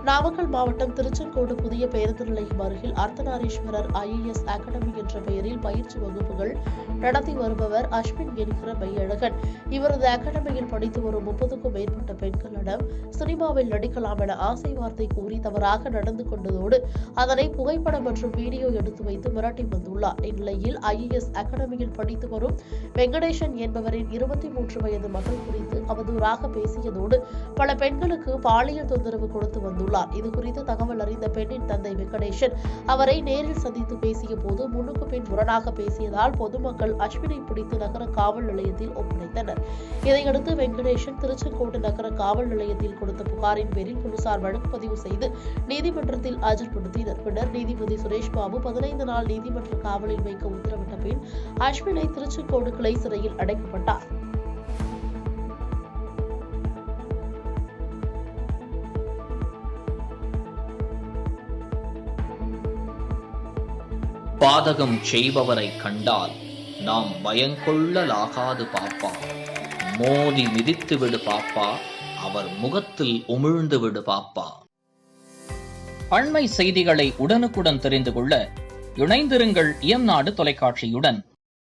நாமக்கல் மாவட்டம் திருச்செங்கோடு புதிய பேருந்து நிலையம் அருகில் அர்த்தநாரீஸ்வரர் IAS அகாடமி என்ற பெயரில் பயிற்சி வகுப்புகள் நடத்தி வருபவர் அஸ்வின் என்கிற மெய்யழகன். இவரது அகாடமியில் படித்து வரும் 30க்கும் மேற்பட்ட பெண்களிடம் சினிமாவில் நடிக்கலாம் என ஆசை வார்த்தை கூறி தவறாக நடந்து கொண்டதோடு அதனை புகைப்படம் மற்றும் வீடியோ எடுத்து வைத்து மிரட்டி வந்துள்ளார். இந்நிலையில் IAS அகாடமியில் படித்து வரும் வெங்கடேசன் என்பவரின் 23 வயது மகள் குறித்து அவதூறாக பேசியதோடு பல பெண்களுக்கு பாலியல் தொந்தரவு கொடுத்து வந்துள்ளார். இதுகுறித்து தகவல் அறிந்த பெண்ணின் தந்தை வெங்கடேசன் அவரை நேரில் சந்தித்து பேசிய போது முன்னுக்கு பின் முரணாக பேசியதால் பொதுமக்கள் அஸ்வினை பிடித்து நகர காவல் நிலையத்தில் ஒப்படைத்தனர். இதையடுத்து வெங்கடேசன் திருச்செங்கோடு நகர காவல் நிலையத்தில் கொடுத்த புகாரின் பேரில் போலீசார் வழக்கு பதிவு செய்து நீதிமன்றத்தில் ஆஜர்படுத்தினர். பின்னர் நீதிபதி சுரேஷ் பாபு 15 நாள் நீதிமன்ற காவலில் வைக்க உத்தரவிட்ட பின் அஸ்வினை திருச்செங்கோடு கிளை சிறையில் அடைக்கப்பட்டார். பாதகம் செய்பவரை கண்டால் நாம் பயங்கொள்ளலாகாது பாப்பா. மோதி மிதித்து விடு பாப்பா, அவர் முகத்தில் உமிழ்ந்து விடு பாப்பா. அண்மை செய்திகளை உடனுக்குடன் தெரிந்து கொள்ள இணைந்திருங்கள் இயம்நாடு தொலைக்காட்சியுடன்.